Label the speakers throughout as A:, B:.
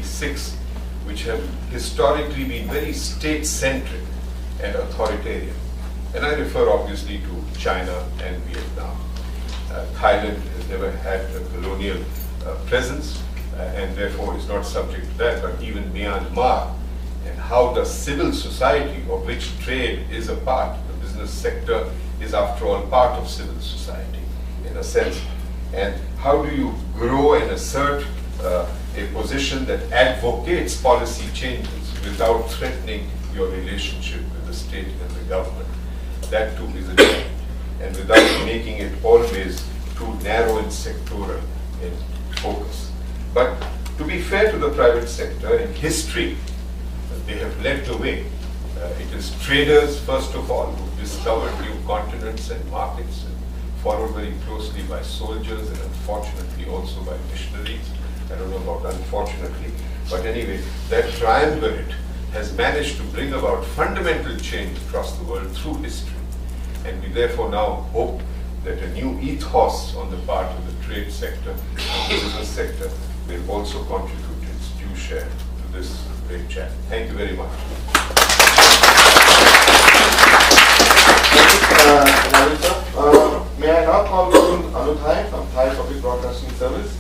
A: 1946, which have historically been very state-centric and authoritarian. And I refer obviously to China and Vietnam. Thailand has never had a colonial presence and therefore is not subject to that, but even Myanmar, and how does civil society, of which trade is a part, the business sector is after all part of civil society in a sense, and how do you grow and assert a position that advocates policy changes without threatening your relationship with the state and the government? That too is a challenge, and without making it always too narrow and sectoral in focus. But to be fair to the private sector, in history, they have led the way. It is traders, first of all, who discovered new continents and markets, and followed very closely by soldiers and unfortunately also by missionaries. I don't know about unfortunately, but anyway, that triumvirate has managed to bring about fundamental change across the world through history. And we therefore now hope that a new ethos on the part of the trade sector and the business sector will also contribute its due share to this great chat. Thank you very much.
B: May I now call on Anuthai from Thai Public Broadcasting Service?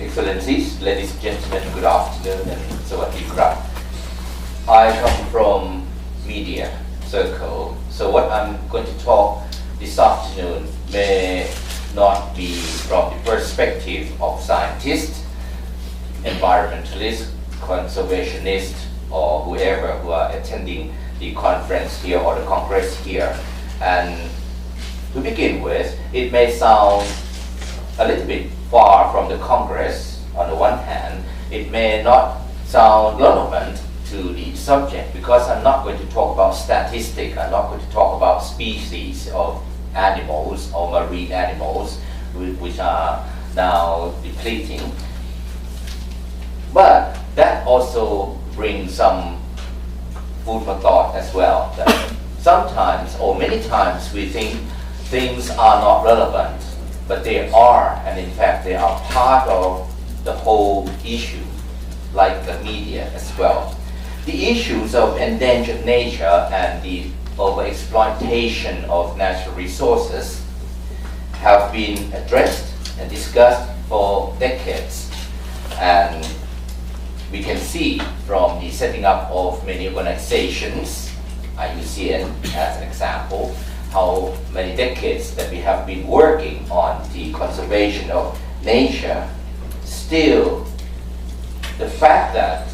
C: Excellencies, ladies and gentlemen, good afternoon and Sawadee Krap. I come from media circle, so what I'm going to talk this afternoon may not be from the perspective of scientists, environmentalists, conservationists, or whoever who are attending the conference here or the congress here. And to begin with, it may sound a little bit far from the Congress. On the one hand, it may not sound relevant to the subject because I'm not going to talk about statistics, I'm not going to talk about species of animals or marine animals which are now depleting. But that also brings some food for thought as well. That sometimes or many times we think things are not relevant, but they are, and in fact they are part of the whole issue, like the media as well. The issues of endangered nature and the overexploitation of natural resources have been addressed and discussed for decades, and we can see from the setting up of many organizations, IUCN as an example, how many decades that we have been working on the conservation of nature. Still, the fact that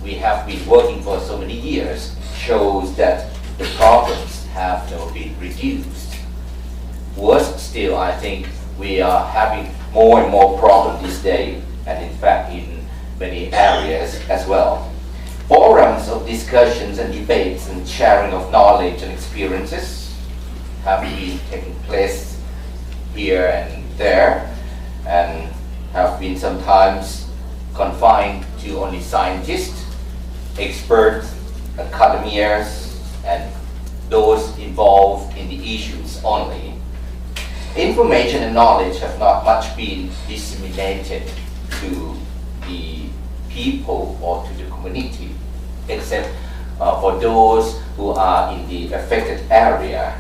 C: we have been working for so many years shows that the problems have not been reduced. Worse still, I think we are having more and more problems these days, and in fact in many areas as well. Forums of discussions and debates and sharing of knowledge and experiences have been taking place here and there, and have been sometimes confined to only scientists, experts, academics, and those involved in the issues only. Information and knowledge have not much been disseminated to the people or to the community, except for those who are in the affected area.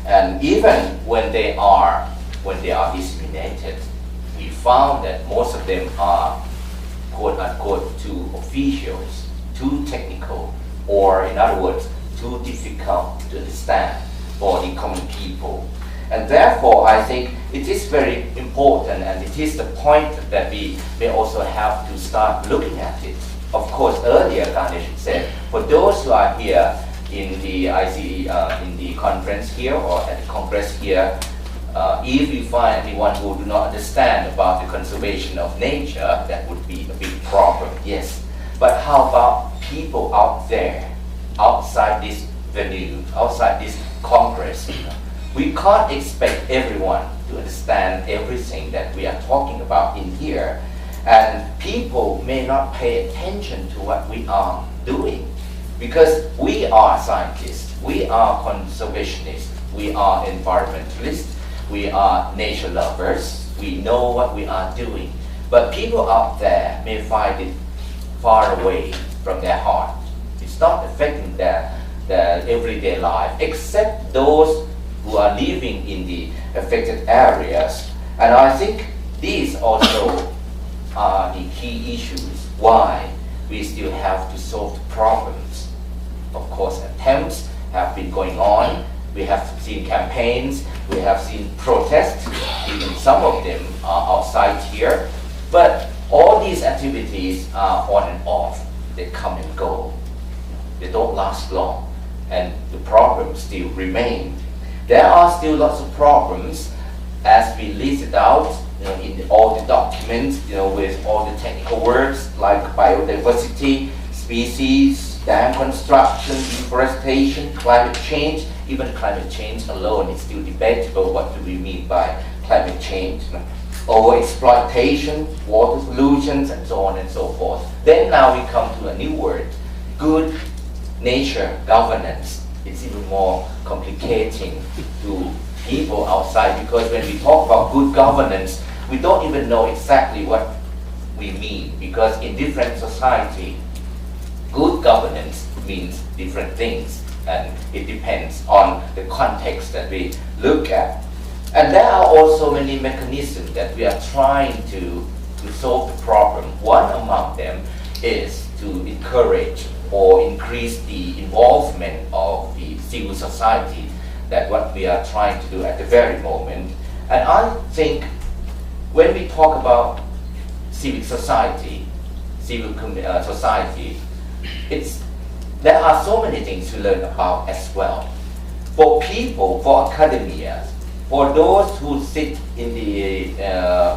C: And even when they are disseminated, we found that most of them are quote-unquote too officials, too technical, or in other words, too difficult to understand for the common people. And therefore, I think it is very important, and it is the point that we may also have to start looking at it. Of course, earlier Ganesh said, for those who are here in the in the conference here or at the Congress here, if you find anyone who do not understand about the conservation of nature, that would be a big problem, yes. But how about people out there, outside this venue, outside this Congress? We can't expect everyone to understand everything that we are talking about in here, and people may not pay attention to what we are doing, because we are scientists, We are conservationists, we are environmentalists, we are nature lovers, we know what we are doing. But people out there may find it far away from their heart. It's not affecting their everyday life, except those who are living in the affected areas. And I think these also are the key issues why we still have to solve the problems. Of course, attempts have been going on. We have seen campaigns, we have seen protests, even some of them are outside here. But all these activities are on and off. They come and go. They don't last long, and the problems still remain. There are still lots of problems as we listed out, in all the documents, with all the technical words like biodiversity, species, dam construction, deforestation, climate change. Even climate change alone is still debatable. What do we mean by climate change? Overexploitation, water pollution, and so on and so forth. Then now we come to a new word, good nature governance. It's even more complicating to people outside, because when we talk about good governance, we don't even know exactly what we mean, because in different society, good governance means different things, and it depends on the context that we look at. And there are also many mechanisms that we are trying to solve the problem. One among them is to encourage or increase the involvement of the civil society. That's what we are trying to do at the very moment. And I think when we talk about civic society, there are so many things to learn about as well. For people, for academia, for those who sit in the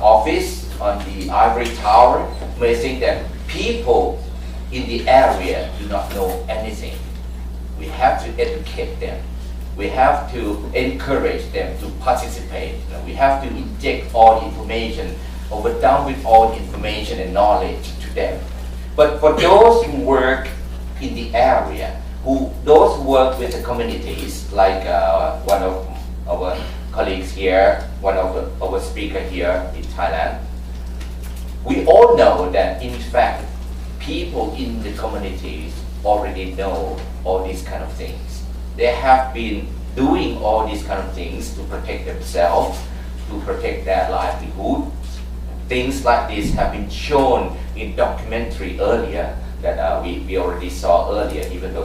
C: office on the ivory tower, may think that people in the area do not know anything. We have to educate them. We have to encourage them to participate. We have to inject all the information, overwhelm with all the information and knowledge to them. But for those who work in the area, those who work with the communities, like one of our colleagues here, one of our speakers here in Thailand, we all know that in fact people in the communities already know all these kind of things. They have been doing all these kind of things to protect themselves, to protect their livelihood. Things like this have been shown in documentary earlier that we already saw earlier, even though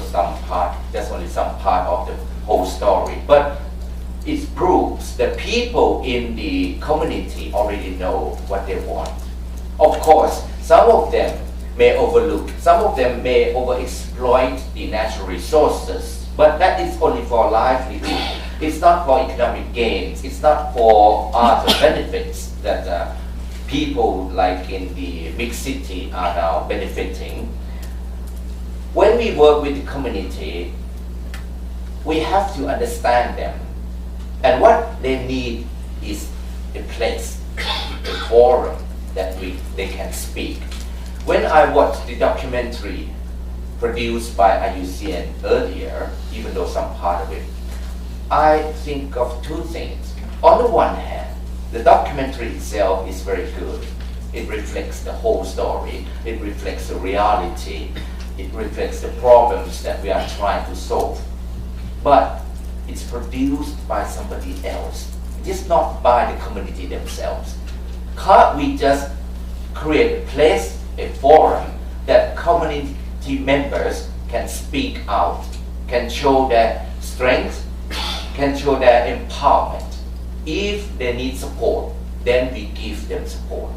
C: that's only some part of the whole story. But it proves that people in the community already know what they want. Of course, some of them may overlook, some of them may overexploit the natural resources, but that is only for livelihood. It's not for economic gains. It's not for other benefits that people like in the big city are now benefiting. When we work with the community, we have to understand them. And what they need is a place, a forum that they can speak. When I watched the documentary produced by IUCN earlier, even though some part of it, I think of two things. On the one hand, the documentary itself is very good. It reflects the whole story. It reflects the reality. It reflects the problems that we are trying to solve. But it's produced by somebody else. It is not by the community themselves. Can't we just create a place, a forum, that community members can speak out, can show their strength, can show their empowerment. If they need support, then we give them support.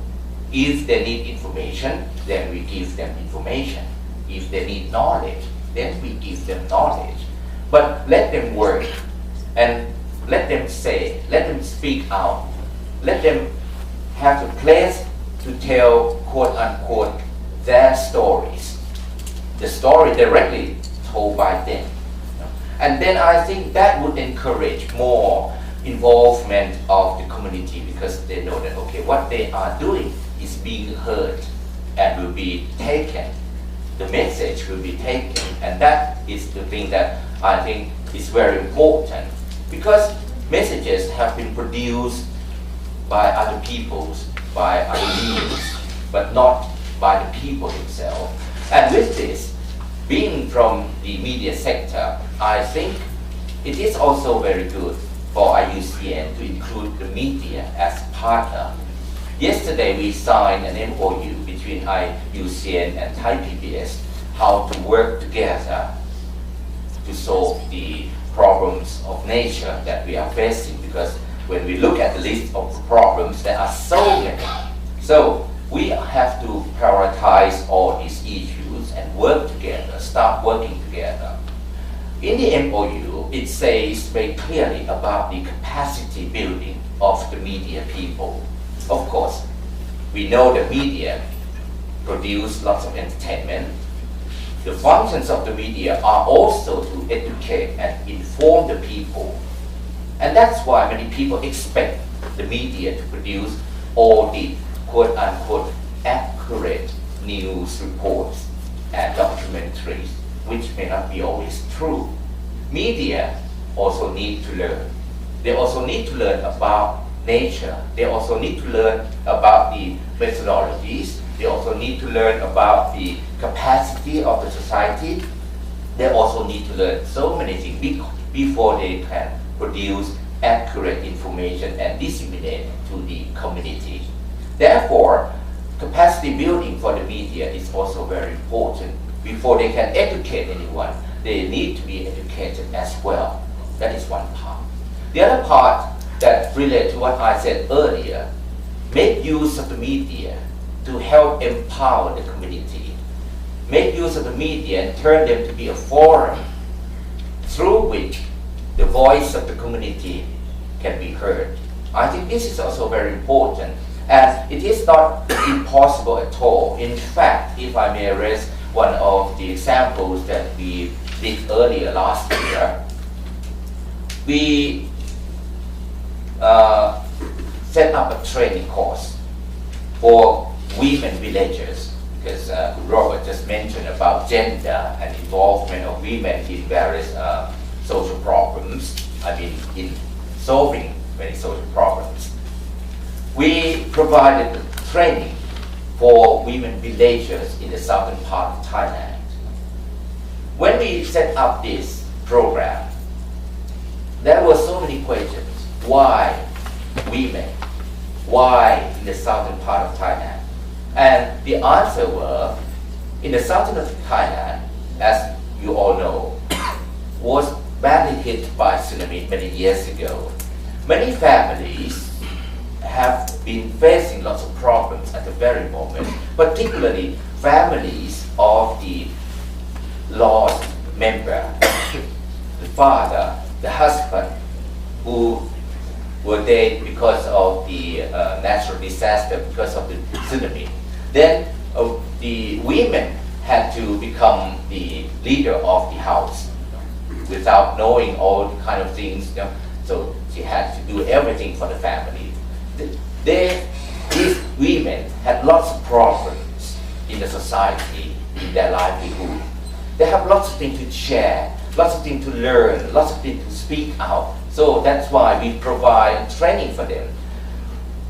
C: If they need information, then we give them information. If they need knowledge, then we give them knowledge. But let them work and let them say, let them speak out. Let them have a place to tell, quote unquote, their stories. The story directly told by them. And then I think that would encourage more involvement of the community, because they know that, okay, what they are doing is being heard and will be taken. The message will be taken, and that is the thing that I think is very important because messages have been produced by other peoples, by other means, but not by the people themselves. And with this, being from the media sector, I think it is also very good for IUCN to include the media as partner. Yesterday we signed an MOU between IUCN and Thai PBS how to work together to solve the problems of nature that we are facing, because when we look at the list of problems, there are so many. So we have to prioritize all these issues and work together, start working together. In the MOU, it says very clearly about the capacity building of the media people. Of course, we know the media produce lots of entertainment. The functions of the media are also to educate and inform the people. And that's why many people expect the media to produce all the quote-unquote accurate news reports and documentaries, which may not be always true. Media also need to learn. They also need to learn about nature. They also need to learn about the methodologies. They also need to learn about the capacity of the society. They also need to learn so many things before they can produce accurate information and disseminate to the community. Therefore, capacity building for the media is also very important. Before they can educate anyone, they need to be educated as well. That is one part. The other part that relates to what I said earlier, make use of the media to help empower the community. Make use of the media and turn them to be a forum through which the voice of the community can be heard. I think this is also very important, and it is not impossible at all. In fact, if I may raise one of the examples that we did earlier last year, we set up a training course for women villagers, because Robert just mentioned about gender and involvement of women in various social problems, in solving many social problems. We provided training for women villagers in the southern part of Thailand. When we set up this program, there were so many questions. Why women? Why in the southern part of Thailand? And the answer were, in the southern of Thailand, as you all know, was badly hit by tsunami many years ago. Many families have been facing lots of problems at the very moment, particularly families of the lost member, the father, the husband, who were dead because of the natural disaster, because of the tsunami. Then the women had to become the leader of the house without knowing all the kind of things. So she had to do everything for the family. These women had lots of problems in the society, in their livelihood. They have lots of things to share, lots of things to learn, lots of things to speak out. So that's why we provide training for them.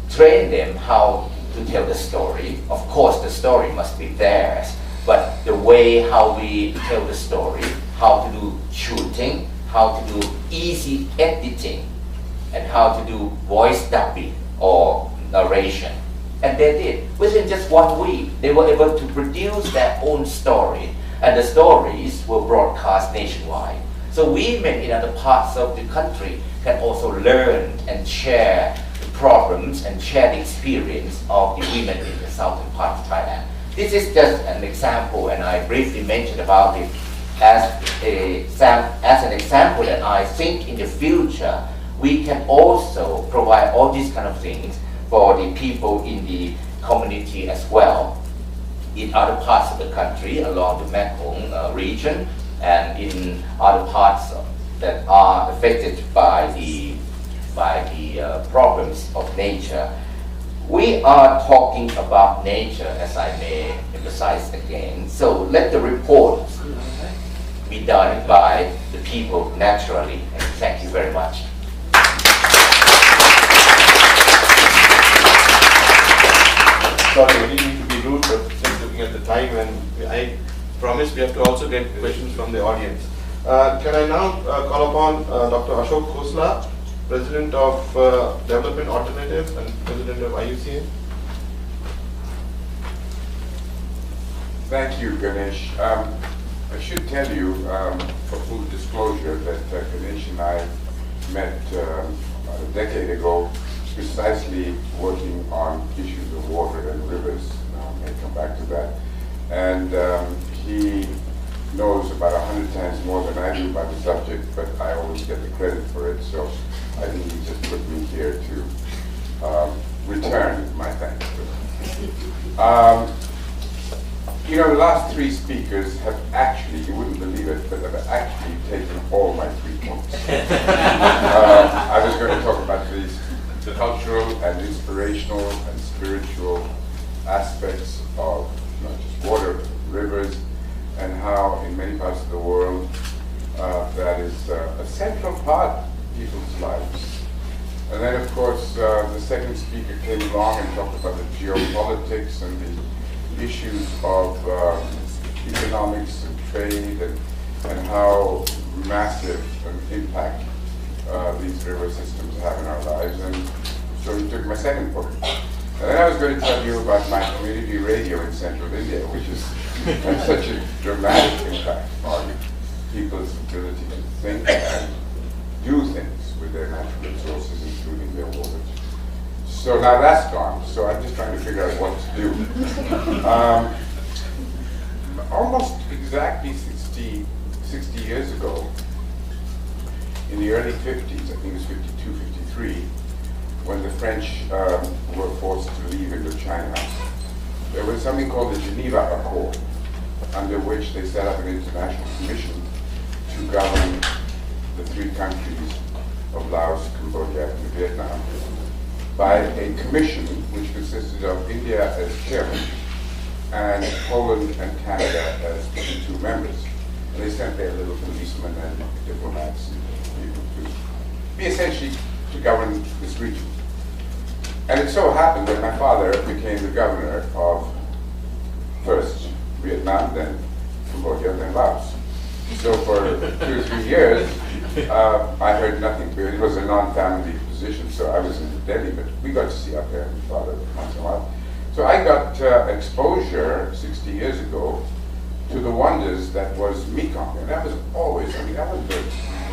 C: Train them how to tell the story. Of course, the story must be theirs, but the way how we tell the story, how to do shooting, how to do easy editing, and how to do voice dubbing or narration. And they did. Within just 1 week, they were able to produce their own story, and the stories were broadcast nationwide. So women in other parts of the country can also learn and share the problems and share the experience of the women in the southern part of Thailand. This is just an example, and I briefly mentioned about it as an example that I think in the future we can also provide all these kind of things for the people in the community as well, in other parts of the country along the Mekong region, and in other parts that are affected by the problems of nature. We are talking about nature, as I may emphasize again. So let the report be done by the people naturally. And thank you very much.
B: Sorry, I didn't mean to be rude, but just looking at the time, and I promise we have to also get questions from the audience. Can I now call upon Dr. Ashok Khosla, President of Development Alternatives and President of IUCN?
D: Thank you, Ganesh. I should tell you, for full disclosure, that Ganesh and I met about a decade ago, precisely working on issues of water and rivers. I may come back to that. And he knows about 100 times more than I do about the subject, but I always get the credit for it. So I think he just put me here to return my thanks to him. You know, the last three speakers have actually, you wouldn't believe it, but have actually taken all my 3 points. I was going to talk about the cultural and inspirational and spiritual aspects of not just water, but rivers, and how in many parts of the world that is a central part of people's lives. And then, of course, the second speaker came along and talked about the geopolitics and the issues of economics and trade, and how massive an impact these river systems have in our lives. And so he took my second point. And then I was going to tell you about my community radio in central India, which has such a dramatic impact on people's ability to think and do things with their natural resources, including their water. So now that's gone, so I'm just trying to figure out what to do. Almost exactly 60 years ago, in the early 50s, I think it was 52, 53, when the French were forced to leave Indochina, there was something called the Geneva Accord, under which they set up an international commission to govern the 3 countries of Laos, Cambodia, and Vietnam, by a commission which consisted of India as chairman and Poland and Canada as the 2 members. And they sent their little policemen and diplomats and people to be essentially to govern this region. And it so happened that my father became the governor of first Vietnam, then Cambodia, then Laos. So for 2 or 3 years, I heard nothing. It was a non-family position, so I was in Delhi, but we got to see our parents and father once in a while. So I got exposure 60 years ago to the wonders that was Mekong. And that was always, I mean, I wasn't very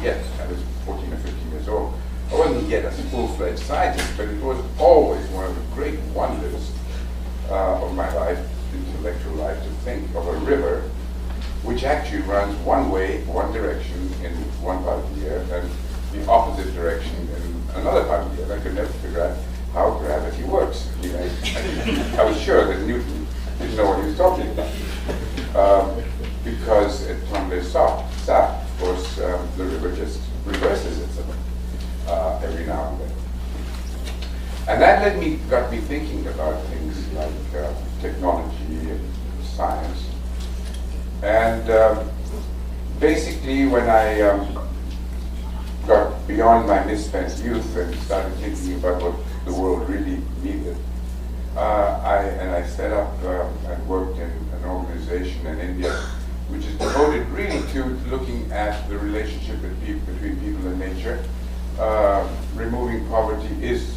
D: yet, I was 14 or 15 years old. I wasn't yet a full-fledged scientist, but it was always one of the great wonders of my life, intellectual life, to think of a river which actually runs one way, one direction in one part of the year, and the opposite direction in another part of the year. I could never figure out how gravity works. I mean, I was sure that Newton didn't know what he was talking about. Because at Tonle Sap, of course, the river just reverses itself every now and then. And that got me thinking about things like technology and science. And basically, when I got beyond my misspent youth and started thinking about what the world really needed, I set up and worked in an organization in India which is devoted really to looking at the relationship between people and nature. Removing poverty is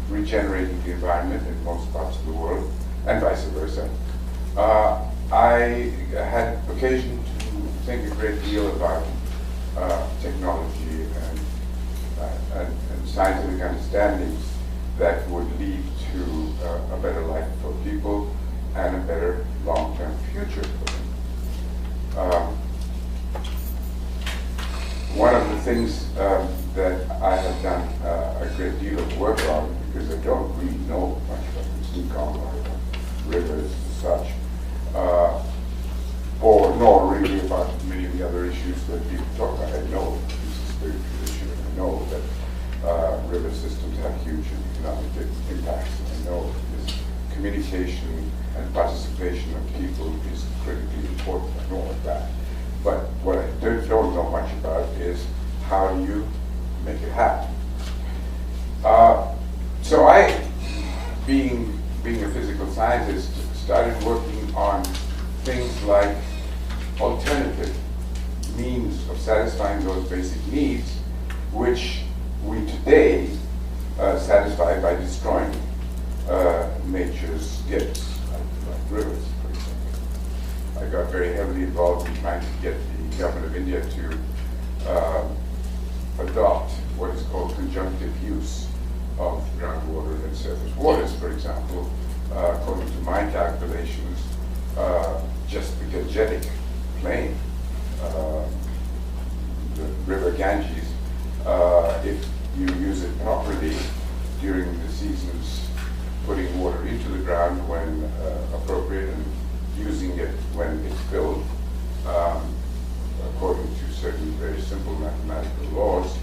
D: regenerating the environment in most parts of the world, and vice versa. I had occasion to think a great deal about technology and scientific understandings that would lead to a better life for people and a better long-term future for them. One of the things that I have done a great deal of work on, because I don't really know much about the Mekong or rivers as such, or nor really about many of the other issues that people talk about. I know it's a spiritual issue, and I know that river systems have huge economic impacts, and I know this communication and participation of people is critically important. I know all that. But what I don't know much about is how do you make it happen. So I, being a physical scientist, started working on things like alternative means of satisfying those basic needs, which we today satisfy by destroying nature's gifts, like rivers, for example. I got very heavily involved in trying to get the government of India to adopt what is called conjunctive use of groundwater and surface waters, for example. According to my calculations, just the Gangetic Plain, the river Ganges, if you use it properly during the seasons, putting water into the ground when appropriate and using it when it's filled, according to certain very simple mathematical laws,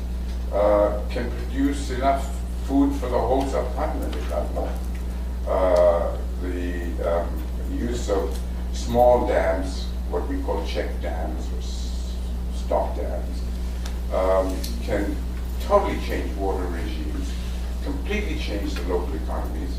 D: can produce enough food for the whole subcontinent, if not more. The use of small dams, what we call check dams or stock dams, can totally change water regimes, completely change the local economies,